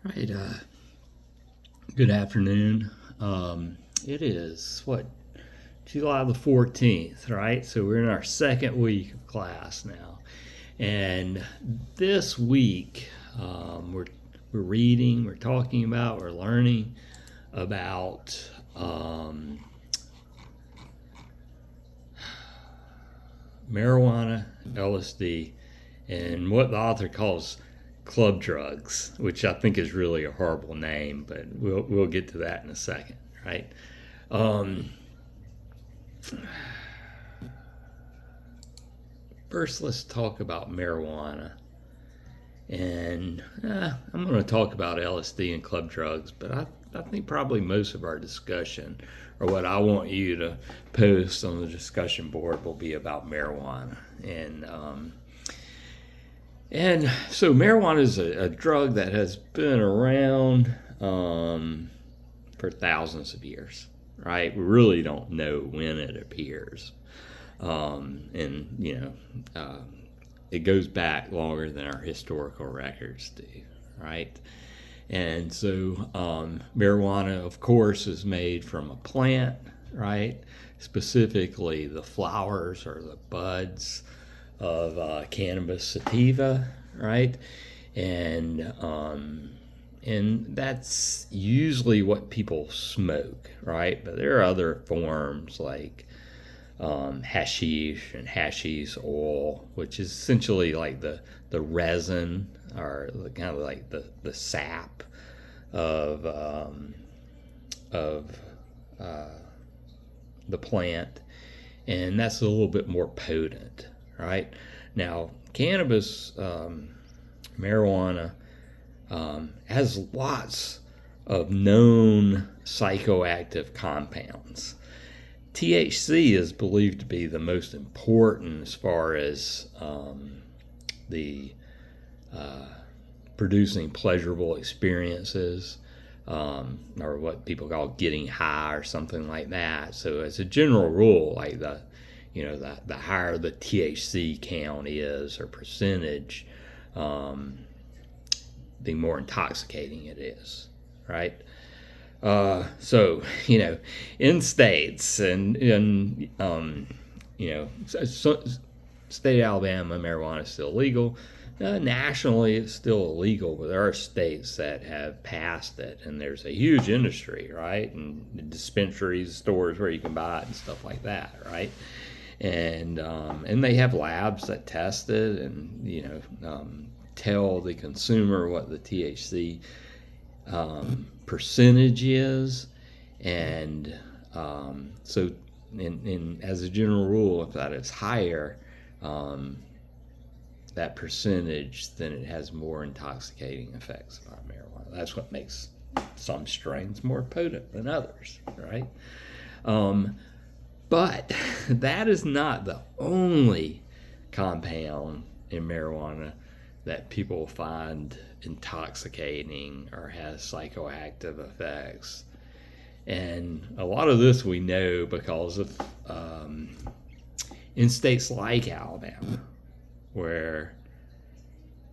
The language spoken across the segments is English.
Right. Good afternoon. It is July the 14th, right? So we're in our second week of class now, and this week we're reading, we're talking about, we're learning about marijuana, LSD, and what the author calls club drugs, which I think is really a horrible name, but we'll get to that in a second, right? Um, First, let's talk about marijuana, and I'm going to talk about LSD and club drugs, but I think probably most of our discussion, or what I want you to post on the discussion board, will be about marijuana. And so marijuana is a drug that has been around for thousands of years, right? We really don't know when it appears. And, it goes back longer than our historical records do, right? And so marijuana, of course, is made from a plant, right? Specifically the flowers or the buds of cannabis sativa, right? And that's usually what people smoke, right? But there are other forms like hashish and hashish oil, which is essentially like the resin or kind of like the sap of of uh, the plant, and that's a little bit more potent, right? Now, cannabis, marijuana, has lots of known psychoactive compounds. THC is believed to be the most important as far as the producing pleasurable experiences, or what people call getting high or something like that. So as a general rule, like the higher the THC count is or percentage, the more intoxicating it is, right? So in states and in state of Alabama, marijuana is still legal. Nationally, it's still illegal, but there are states that have passed it, and there's a huge industry, right? And dispensaries, stores where you can buy it, and stuff like that, right? And they have labs that test it, and tell the consumer what the THC percentage is, and so as a general rule, if that is higher, that percentage, then it has more intoxicating effects on marijuana. That's what makes some strains more potent than others, right? But that is not the only compound in marijuana that people find intoxicating or has psychoactive effects. And a lot of this we know because of in states like Alabama, where,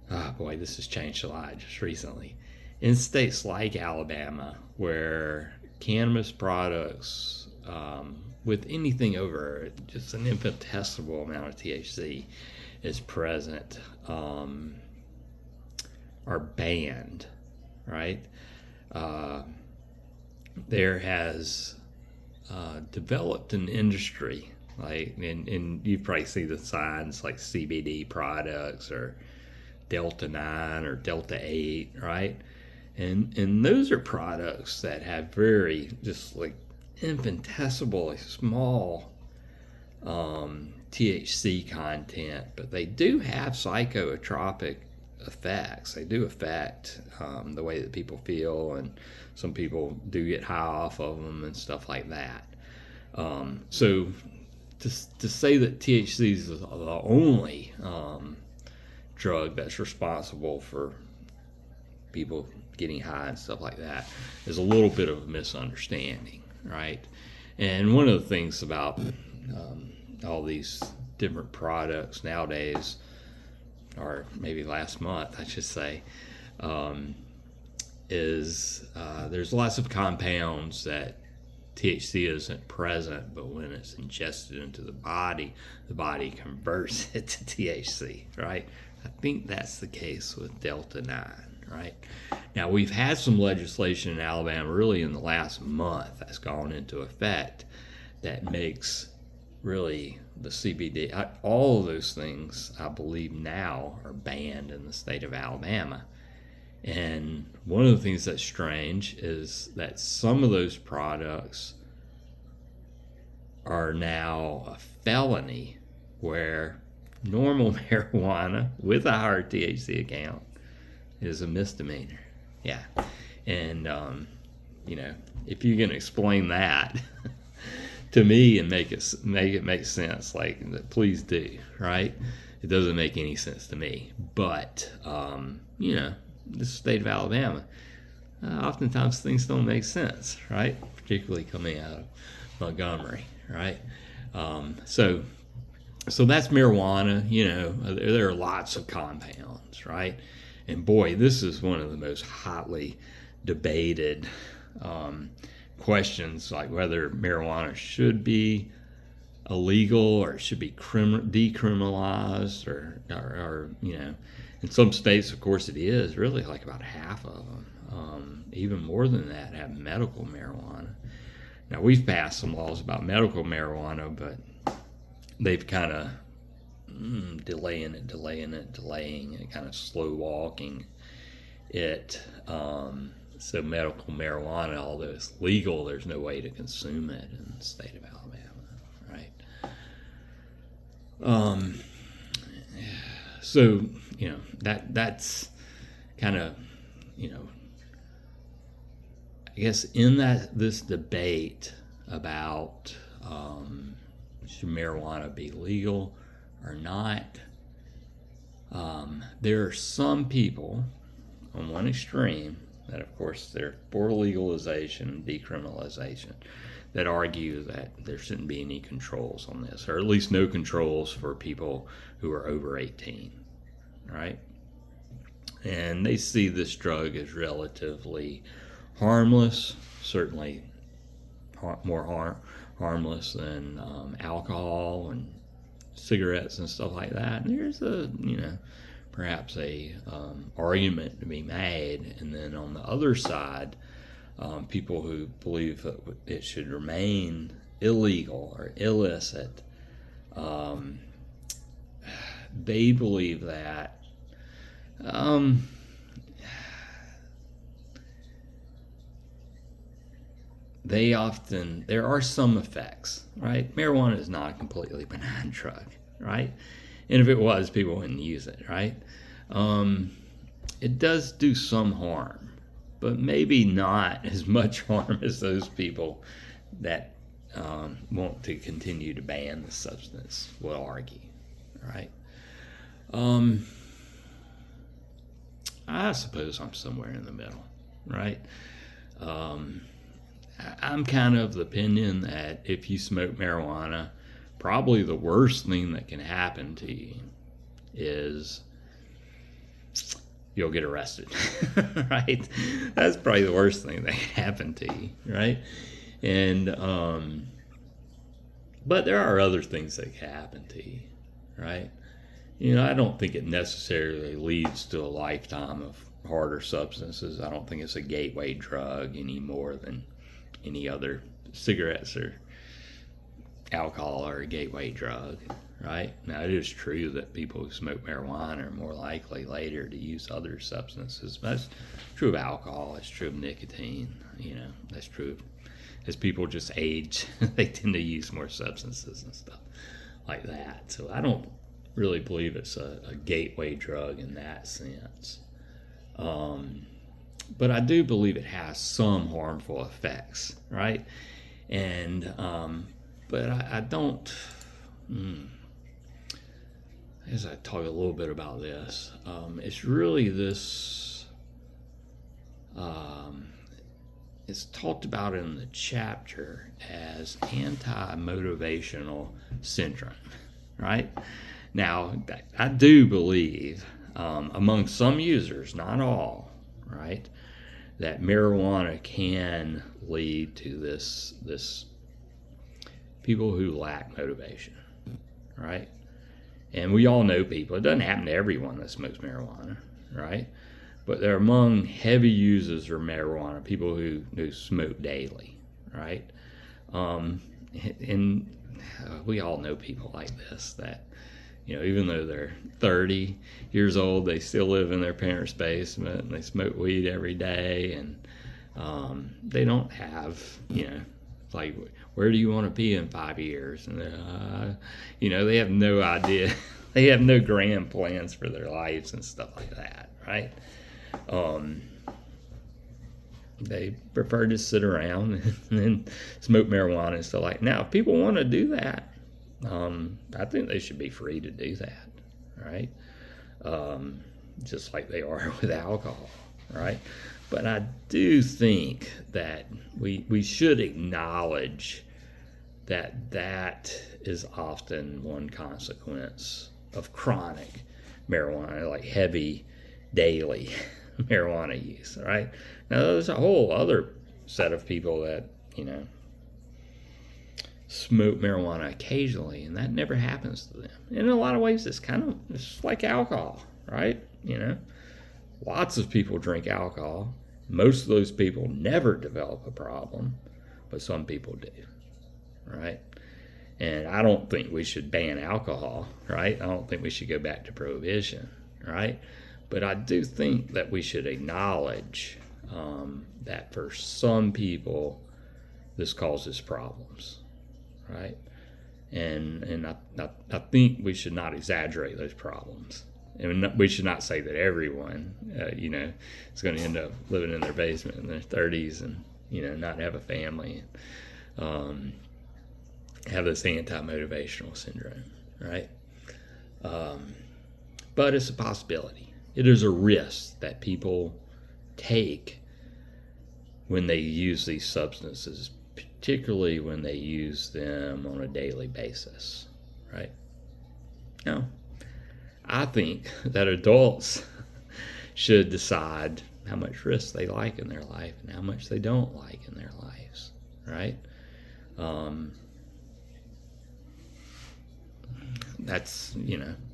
oh boy, this has changed a lot just recently. In states like Alabama, where cannabis products with anything over just an infinitesimal amount of THC is present, are banned, right? There has developed an industry, like, and you probably see the signs like CBD products or Delta 9 or Delta 8, right? And those are products that have very just like infinitesimally small THC content, but they do have psychotropic effects. They do affect the way that people feel, and some people do get high off of them and stuff like that. So to say that THC is the only drug that's responsible for people getting high and stuff like that is a little bit of a misunderstanding, right? And one of the things about all these different products nowadays, or maybe last month, I should say, is there's lots of compounds that THC isn't present, but when it's ingested into the body converts it to THC, right? I think that's the case with Delta 9, right? Now, we've had some legislation in Alabama really in the last month that's gone into effect that makes really the CBD, all of those things, I believe now are banned in the state of Alabama. And one of the things that's strange is that some of those products are now a felony, where normal marijuana with a higher THC account is a misdemeanor. Yeah. And, if you can explain that to me and make it make sense, like, please do, right? It doesn't make any sense to me. But, the state of Alabama, oftentimes things don't make sense, right? Particularly coming out of Montgomery, right? So that's marijuana. There are lots of compounds, right? And boy, this is one of the most hotly debated questions, like whether marijuana should be illegal or it should be decriminalized, or in some states, of course, it is. Really, like about half of them, even more than that, have medical marijuana. Now, we've passed some laws about medical marijuana, but they've kind of delaying it, and kind of slow walking it. So medical marijuana, although it's legal, there's no way to consume it in the state of Alabama, right? So that's kind of I guess in this debate about should marijuana be legal or not, there are some people on one extreme that, of course, they're for legalization and decriminalization, that argue that there shouldn't be any controls on this, or at least no controls for people who are over 18, right? And they see this drug as relatively harmless, certainly more harmless than alcohol and cigarettes and stuff like that. And there's perhaps a argument to be made. And then on the other side, people who believe that it should remain illegal or illicit, they believe that there are some effects, right? Marijuana is not a completely benign drug, right? And if it was, people wouldn't use it, right? It does do some harm, but maybe not as much harm as those people that want to continue to ban the substance will argue, right? I suppose I'm somewhere in the middle, right? I'm kind of the opinion that if you smoke marijuana, probably the worst thing that can happen to you is you'll get arrested, right? That's probably the worst thing that can happen to you, right? And but there are other things that can happen to you, right? I don't think it necessarily leads to a lifetime of harder substances. I don't think it's a gateway drug any more than any other cigarettes or alcohol or a gateway drug, right? Now, it is true that people who smoke marijuana are more likely later to use other substances. That's true of alcohol. It's true of nicotine. That's true as people just age. They tend to use more substances and stuff like that. So I don't really believe it's a gateway drug in that sense. But I do believe it has some harmful effects, right? And but I don't. As I talk a little bit about this, it's really this. It's talked about in the chapter as anti-motivational syndrome, right? Now, I do believe among some users, not all, right, that marijuana can lead to this people who lack motivation, right? And we all know people. It doesn't happen to everyone that smokes marijuana, right? But they're among heavy users of marijuana, people who smoke daily, right? And we all know people like this that, even though they're 30 years old, they still live in their parents' basement and they smoke weed every day, and they don't have, like, where do you want to be in 5 years? And they have no idea. They have no grand plans for their lives and stuff like that, right? They prefer to sit around and smoke marijuana and stuff like that. Now, if people want to do that, I think they should be free to do that, right? Just like they are with alcohol, right? But I do think that we should acknowledge that is often one consequence of chronic marijuana, like heavy daily marijuana use, right? Now, there's a whole other set of people that, smoke marijuana occasionally, and that never happens to them. In a lot of ways, it's like alcohol, right? Lots of people drink alcohol. Most of those people never develop a problem, but some people do, right? And I don't think we should ban alcohol, right? I don't think we should go back to prohibition, right? But I do think that we should acknowledge that for some people, this causes problems, right? And I think we should not exaggerate those problems. And we should not say that everyone, is going to end up living in their basement in their 30s and, not have a family and have this anti-motivational syndrome, right? But it's a possibility. It is a risk that people take when they use these substances, particularly when they use them on a daily basis, right? Now, I think that adults should decide how much risk they like in their life and how much they don't like in their lives, right? That's,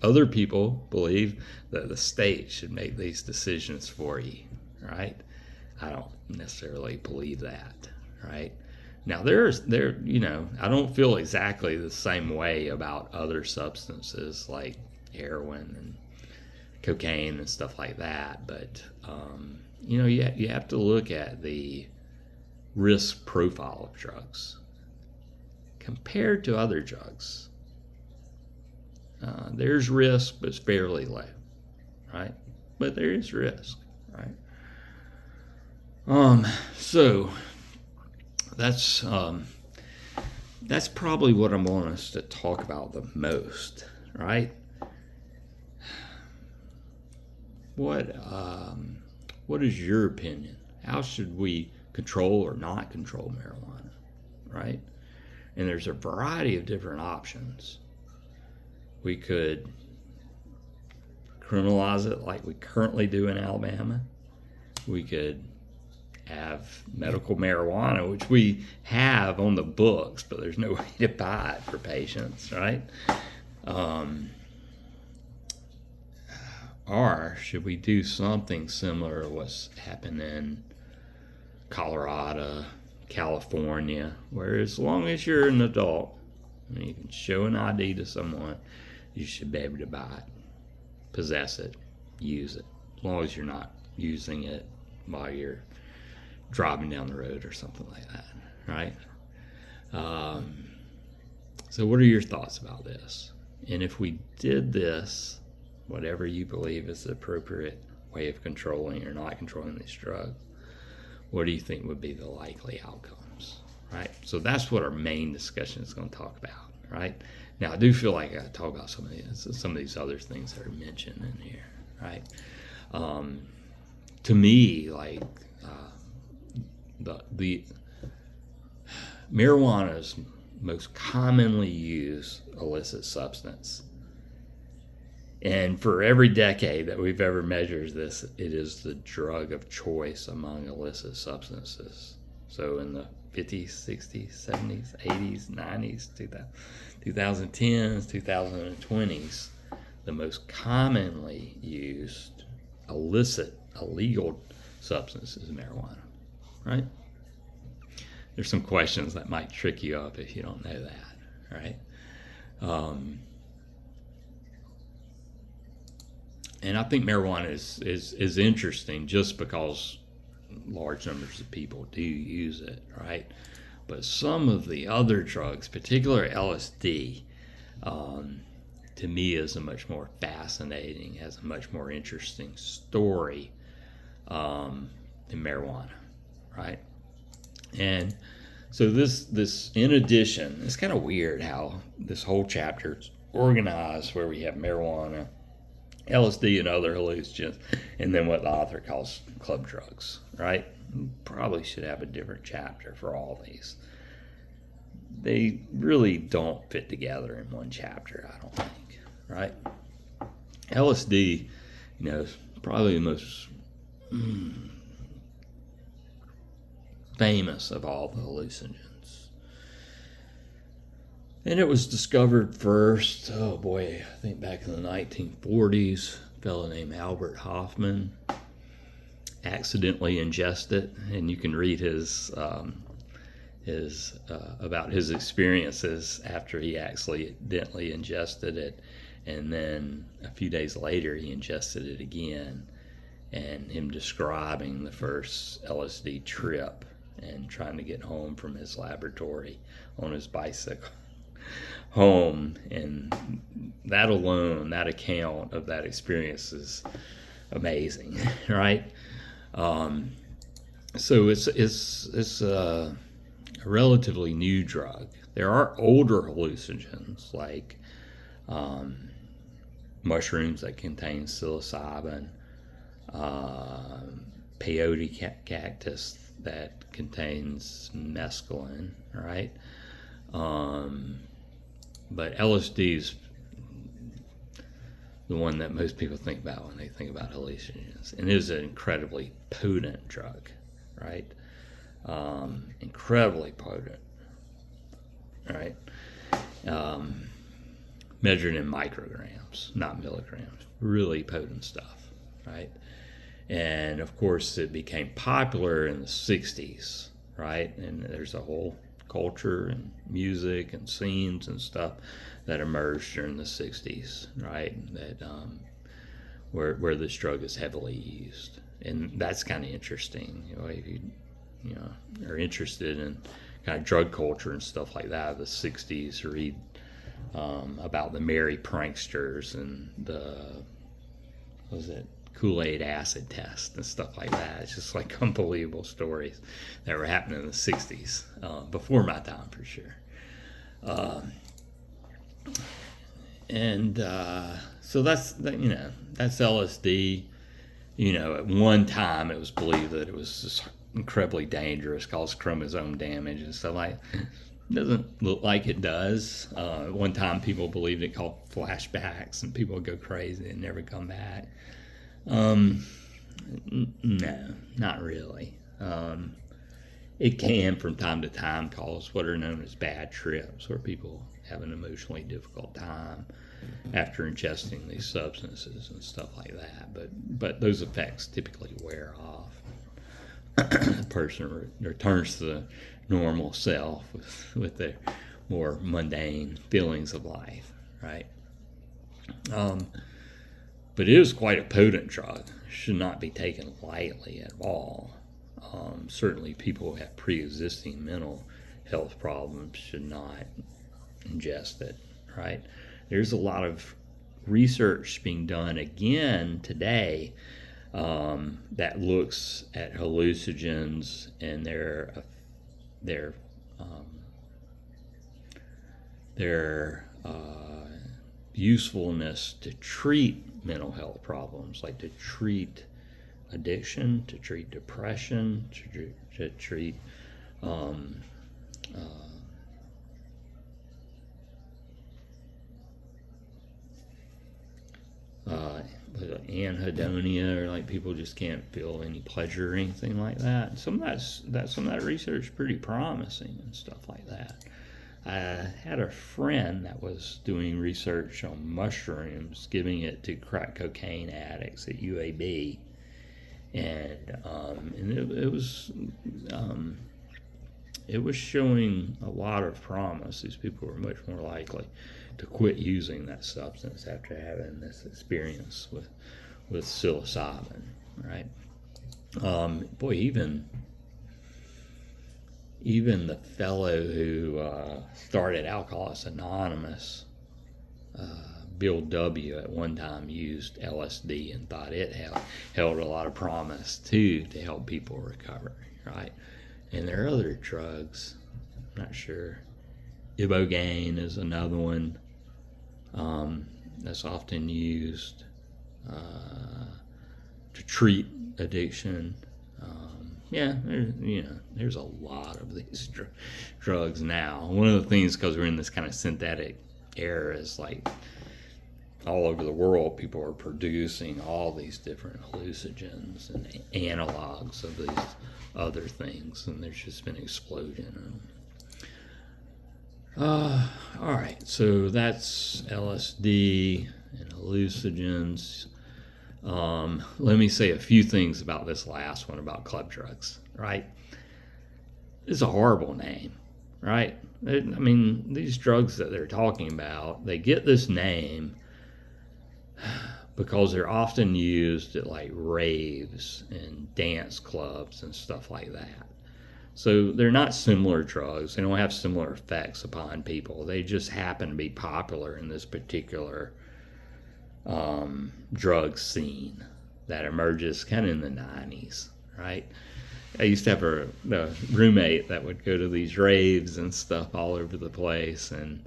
other people believe that the state should make these decisions for you, right? I don't necessarily believe that, right? Now, I don't feel exactly the same way about other substances like heroin and cocaine and stuff like that, but, you have to look at the risk profile of drugs compared to other drugs. There's risk, but it's fairly low, right? But there is risk, right? So that's probably what I want us to talk about the most, right? What is your opinion? How should we control or not control marijuana, right? And there's a variety of different options. We could criminalize it like we currently do in Alabama. We could have medical marijuana, which we have on the books, but there's no way to buy it for patients, right? Or should we do something similar to what's happened in Colorado, California, where as long as you're an adult and you can show an ID to someone, you should be able to buy it, possess it, use it, as long as you're not using it while you're driving down the road or something like that, right? So what are your thoughts about this? And if we did this, whatever you believe is the appropriate way of controlling or not controlling these drugs, what do you think would be the likely outcomes, right? So that's what our main discussion is going to talk about, right? Now, I do feel like I got to talk about some of these other things that are mentioned in here, right? To me, like the marijuana's most commonly used illicit substance And for every decade that we've ever measured this, it is the drug of choice among illicit substances. So in the 50s, 60s, 70s, 80s, 90s, 2010s, 2020s, the most commonly used illicit, illegal substance is marijuana, right? There's some questions that might trick you up if you don't know that, right? And I think marijuana is interesting just because large numbers of people do use it, right? But some of the other drugs, particularly LSD, to me is a much more fascinating, has a much more interesting story than marijuana, right? And so this in addition, it's kind of weird how this whole chapter is organized where we have marijuana, LSD, and other hallucinogens, and then what the author calls club drugs, right? Probably should have a different chapter for all these. They really don't fit together in one chapter, I don't think, right? LSD, is probably the most famous of all the hallucinogens. And it was discovered first, I think back in the 1940s, a fellow named Albert Hofmann accidentally ingested it, and you can read his about his experiences after he accidentally ingested it, and then a few days later he ingested it again, and him describing the first LSD trip and trying to get home from his laboratory on his bicycle home. And that alone, that account of that experience is amazing, right? So it's a relatively new drug. There are older hallucinogens like mushrooms that contain psilocybin, peyote cactus that contains mescaline, right? But LSD is the one that most people think about when they think about hallucinogens, and it is an incredibly potent drug, right? Incredibly potent, right? Measured in micrograms, not milligrams. Really potent stuff, right? And of course, it became popular in the 60s, right? And there's a whole culture and music and scenes and stuff that emerged during the 60s, right? That where this drug is heavily used, and that's kind of interesting. If you are interested in kind of drug culture and stuff like that, the 60s, read about the merry pranksters and the Kool-Aid acid test and stuff like that. It's just like unbelievable stories that were happening in the 60s, before my time for sure. So that's LSD. At one time it was believed that it was just incredibly dangerous, caused chromosome damage and stuff like that. It doesn't look like it does. At one time people believed it caused flashbacks and people would go crazy and never come back. No, not really. It can from time to time cause what are known as bad trips, where people have an emotionally difficult time after ingesting these substances and stuff like that. But those effects typically wear off. The person returns to the normal self with their more mundane feelings of life, right? But it is quite a potent drug. Should not be taken lightly at all. Certainly people who have pre-existing mental health problems should not ingest it, right? There's a lot of research being done again today that looks at hallucinogens and their usefulness to treat mental health problems, like to treat addiction, to treat depression, to treat anhedonia, or like people just can't feel any pleasure or anything like that. Some of that research is pretty promising and stuff like that. I had a friend that was doing research on mushrooms, giving it to crack cocaine addicts at UAB, and it was showing a lot of promise. These people were much more likely to quit using that substance after having this experience with psilocybin, right? Boy, even the fellow who started Alcoholics Anonymous, Bill W., at one time used LSD and thought it held a lot of promise too to help people recover, right? And there are other drugs, I'm not sure. Ibogaine is another one that's often used to treat addiction. There's a lot of these drugs now. One of the things, because we're in this kind of synthetic era, is like all over the world, people are producing all these different hallucinogens and analogs of these other things, and there's just been an explosion. All right, so that's LSD and hallucinogens. Let me say a few things about this last one, about club drugs, right? It's a horrible name, right? I mean, these drugs that they're talking about, they get this name because they're often used at like raves and dance clubs and stuff like that. So they're not similar drugs. They don't have similar effects upon people. They just happen to be popular in this particular drug scene that emerges kind of in the 90s, right? I used to have a roommate that would go to these raves and stuff all over the place, and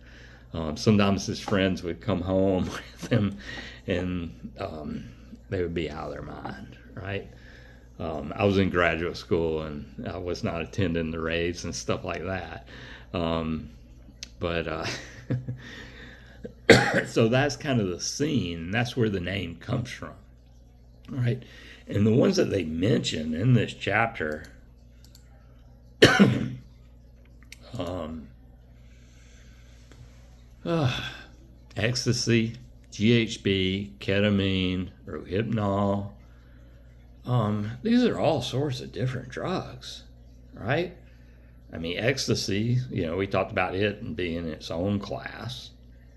sometimes his friends would come home with him, and they would be out of their mind, right? I was in graduate school, and I was not attending the raves and stuff like that. So that's kind of the scene, and that's where the name comes from, right? And the ones that they mention in this chapter, ecstasy, GHB, ketamine, Rohypnol. These are all sorts of different drugs, right? I mean, ecstasy, we talked about it being its own class,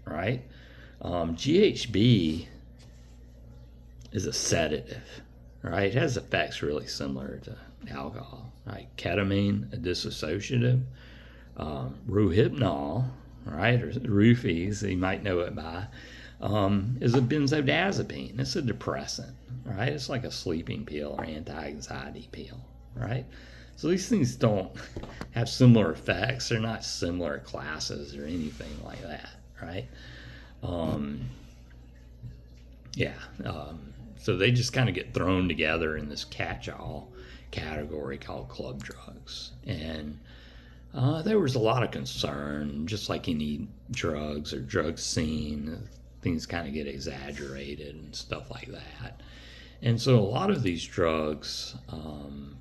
right? GHB is a sedative, right? It has effects really similar to alcohol, right? Ketamine, a dissociative. Rohypnol, right, or roofies, you might know it by, is a benzodiazepine. It's a depressant, right? It's like a sleeping pill or anti-anxiety pill, right? So these things don't have similar effects. They're not similar classes or anything like that, right? So they just kind of get thrown together in this catch-all category called club drugs. And there was a lot of concern, just like any drugs or drug scene, things kind of get exaggerated and stuff like that. And so a lot of these drugs,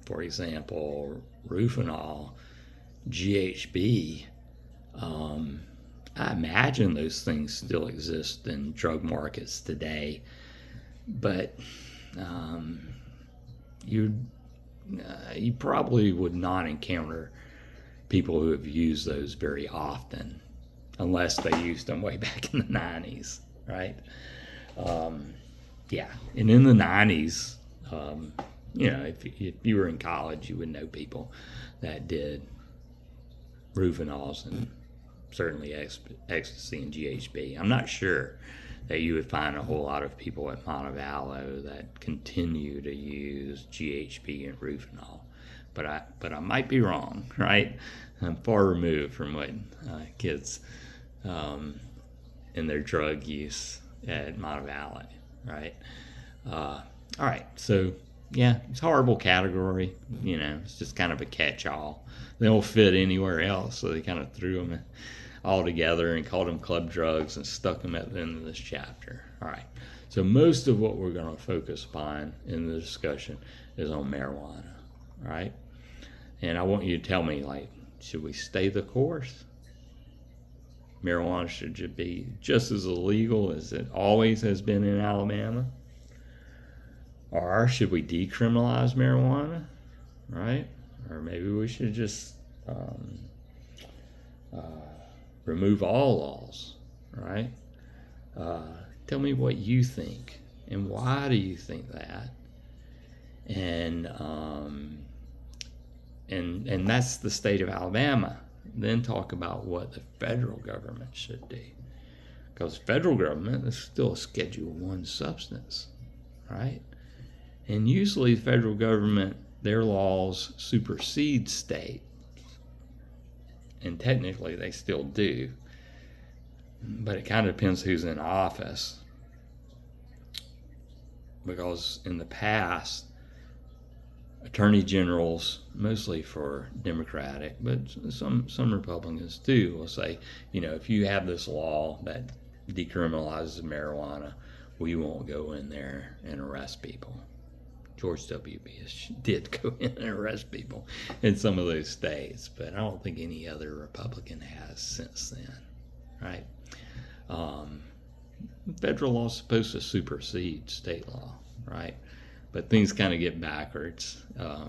for example, Rufinol, GHB, I imagine those things still exist in drug markets today, but you probably would not encounter people who have used those very often, unless they used them way back in the 90s, right? And in the 90s, if you were in college, you would know people that did Rufinols and certainly ecstasy and GHB. I'm not sure that you would find a whole lot of people at Montevallo that continue to use GHB and Rufinol. But I might be wrong, right? I'm far removed from what kids in their drug use at Montevallo, right? All right, so it's a horrible category. It's just kind of a catch-all. They don't fit anywhere else, so they kind of threw them all together and called them club drugs and stuck them at the end of this chapter. All right, So most of what we're going to focus upon in the discussion is on marijuana, right? And I want you to tell me, like, should we stay the course? Marijuana should be just as illegal as it always has been in Alabama? Or should we decriminalize marijuana, right? Or maybe we should just remove all laws, right? Tell me what you think, and why do you think that? And that's the state of Alabama. Then talk about what the federal government should do, because federal government is still a Schedule I substance, right? And usually the federal government, their laws supersede state, and technically they still do, but it kind of depends who's in office, because in the past, attorney generals, mostly for Democratic, but some Republicans too, will say, if you have this law that decriminalizes marijuana, we won't go in there and arrest people. George W. Bush did go in and arrest people in some of those states, but I don't think any other Republican has since then, right? Federal law is supposed to supersede state law, right? But things kind of get backwards a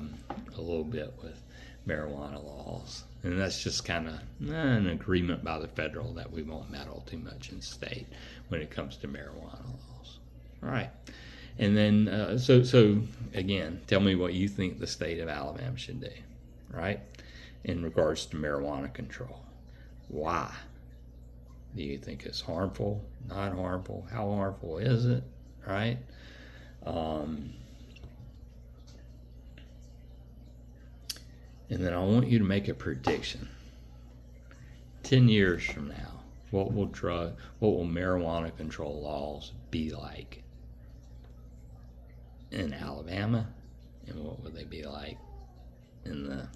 little bit with marijuana laws. And that's just kind of an agreement by the federal that we won't meddle too much in state when it comes to marijuana laws. All right. And then, so again, tell me what you think the state of Alabama should do, right, in regards to marijuana control. Why? Do you think it's harmful, not harmful? How harmful is it, right? And then I want you to make a prediction. 10 years from now, what will marijuana control laws be like in Alabama, and what would they be like in the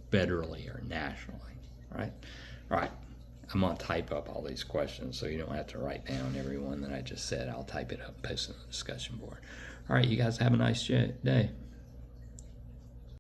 federally or nationally, right? All right, I'm going to type up all these questions so you don't have to write down every one that I just said. I'll type it up and post it on the discussion board. All right, you guys have a nice day.